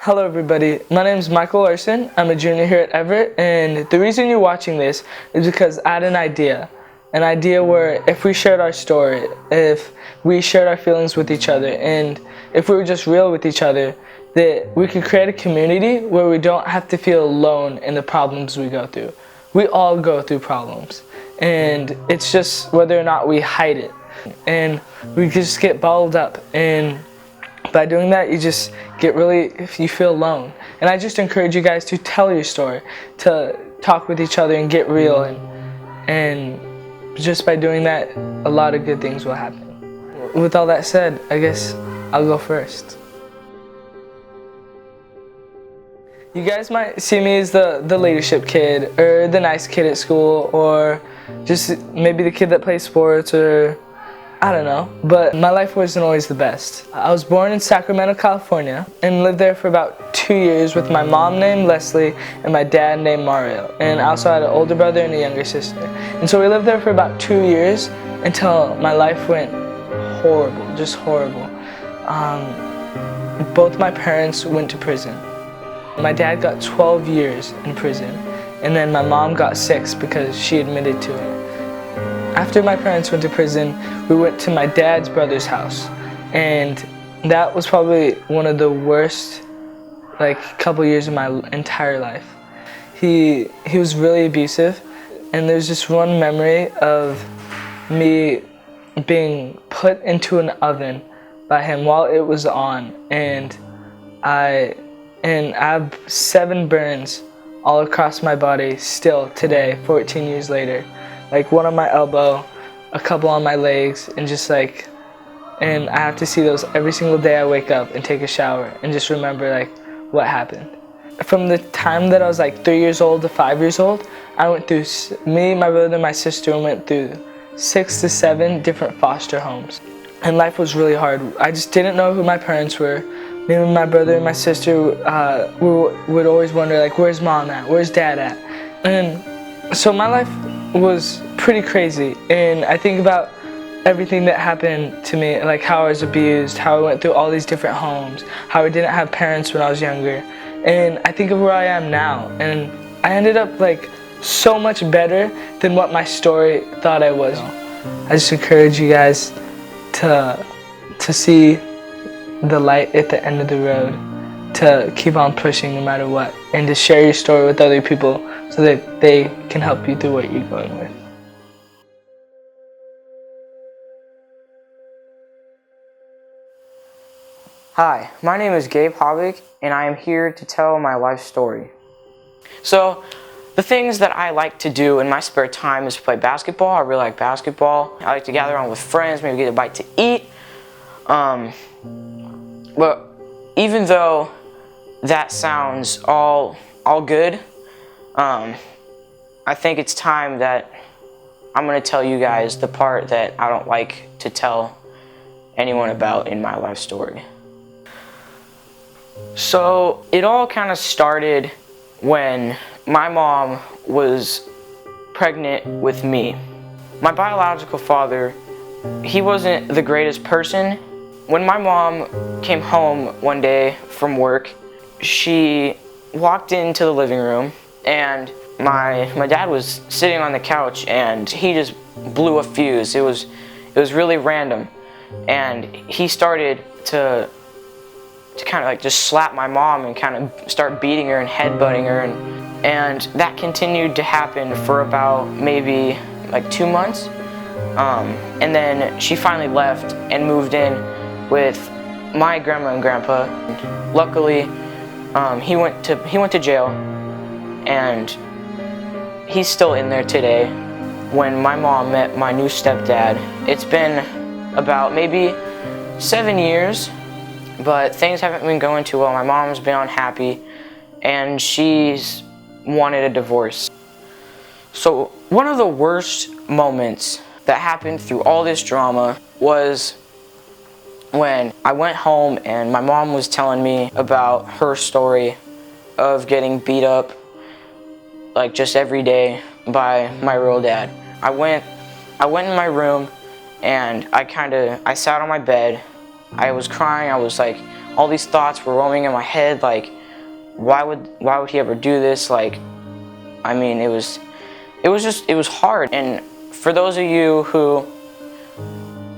Hello everybody, my name is Michael Larson. I'm a junior here at Everett, and the reason you're watching this is because I had an idea where if we shared our story, if we shared our feelings with each other, and if we were just real with each other, that we could create a community where we don't have to feel alone in the problems we go through. We all go through problems, and it's just whether or not we hide it, and we just get bottled up, and by doing that, you just get you feel alone. And I just encourage you guys to tell your story, to talk with each other and get real. And just by doing that, a lot of good things will happen. With all that said, I guess I'll go first. You guys might see me as the leadership kid, or the nice kid at school, or just maybe the kid that plays sports, or I don't know, but my life wasn't always the best. I was born in Sacramento, California, and lived there for about 2 years with my mom named Leslie and my dad named Mario. And I also had an older brother and a younger sister. And so we lived there for about 2 years until my life went horrible, just horrible. Both my parents went to prison. My dad got 12 years in prison, and then my mom got 6 because she admitted to it. After my parents went to prison, we went to my dad's brother's house, and that was probably one of the worst couple years of my entire life. He was really abusive, and there's just one memory of me being put into an oven by him while it was on, and I have 7 burns all across my body still today, 14 years later. One on my elbow, a couple on my legs, and and I have to see those every single day I wake up and take a shower and just remember what happened. From the time that I was 3 years old to 5 years old, I went through, me, my brother, and my sister went through 6 to 7 different foster homes. And life was really hard. I just didn't know who my parents were. Me and my brother and my sister would always wonder where's mom at, where's dad at? And so my life was pretty crazy, and I think about everything that happened to me, how I was abused, how I went through all these different homes, how I didn't have parents when I was younger, and I think of where I am now, and I ended up so much better than what my story thought I was. I just encourage you guys to see the light at the end of the road, to keep on pushing no matter what, and to share your story with other people so that they can help you through what you're going with. Hi, my name is Gabe, and I am here to tell my life story. So, the things that I like to do in my spare time is play basketball. I really like basketball. I like to gather around with friends, maybe get a bite to eat. But even though that sounds all good, I think it's time that I'm going to tell you guys the part that I don't like to tell anyone about in my life story. So it all kind of started when my mom was pregnant with me. My biological father, he wasn't the greatest person. When my mom came home one day from work, she walked into the living room, and my dad was sitting on the couch, and he just blew a fuse. It was really random, and he started to kind of just slap my mom and kind of start beating her and headbutting her, and that continued to happen for about maybe 2 months, and then she finally left and moved in with my grandma and grandpa. Luckily, he went to jail, and he's still in there today. When my mom met my new stepdad, it's been about maybe 7 years, but things haven't been going too well. My mom's been unhappy, and she's wanted a divorce. So one of the worst moments that happened through all this drama was when I went home and my mom was telling me about her story of getting beat up just every day by my real dad. I went in my room, and I sat on my bed. I was crying. I was all these thoughts were roaming in my head, why would he ever do this? Like, I mean, it was hard. And for those of you who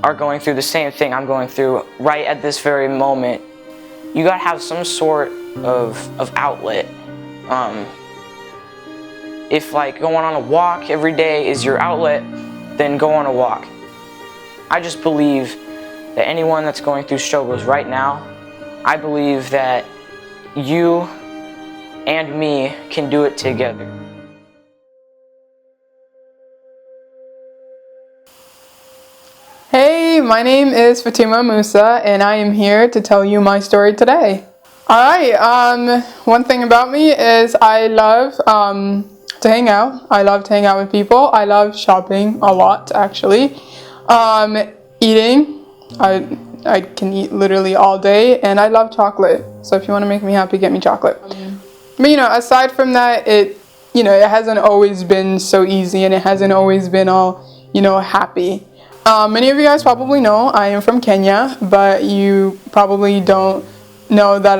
are going through the same thing I'm going through right at this very moment, you gotta have some sort of outlet. If like going on a walk every day is your outlet, then go on a walk. I just believe that anyone that's going through struggles right now, I believe that you and me can do it together. Hey, my name is Fatima Musa, and I am here to tell you my story today. Alright, one thing about me is I love to hang out. I love to hang out with people. I love shopping a lot, actually. Eating. I can eat literally all day, and I love chocolate. So if you want to make me happy, get me chocolate. But aside from that, it hasn't always been so easy, and it hasn't always been all, happy. Many of you guys probably know I am from Kenya, but you probably don't know that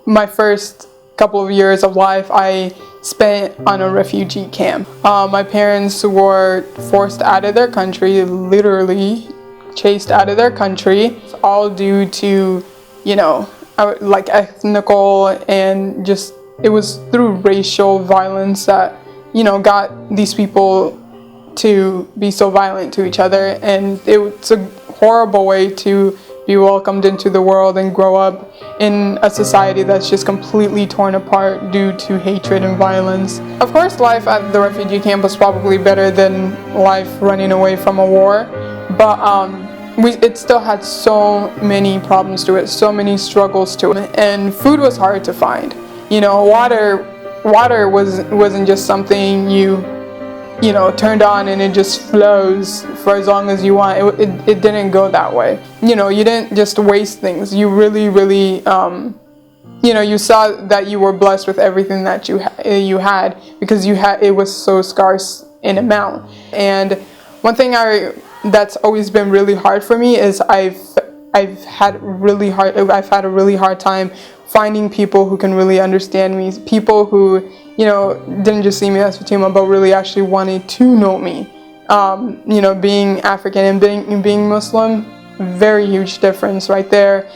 my first couple of years of life I spent on a refugee camp. My parents were forced out of their country, literally chased out of their country, all due to, like ethnical and just, it was through racial violence that, got these people to be so violent to each other. And it's a horrible way to be welcomed into the world and grow up in a society that's just completely torn apart due to hatred and violence. Of course, life at the refugee camp was probably better than life running away from a war, but it still had so many problems to it, so many struggles to it, and food was hard to find. Water wasn't just something you turned on and it just flows for as long as you want. It didn't go that way. You didn't just waste things. You really, you saw that you were blessed with everything that you had because it was so scarce in amount. And one thing that's always been really hard for me is I've had a really hard time finding people who can really understand me, people who didn't just see me as Fatima, but really actually wanted to know me. Being African and being Muslim, very huge difference right there.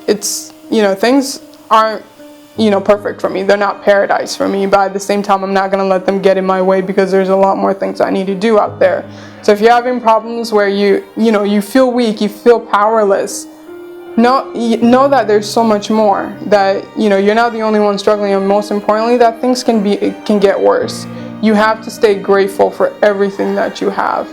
It's, things aren't, perfect for me. They're not paradise for me, but at the same time, I'm not going to let them get in my way because there's a lot more things I need to do out there. So if you're having problems where you feel weak, you feel powerless, know that there's so much more, that you're not the only one struggling, and most importantly that things can get worse. You have to stay grateful for everything that you have.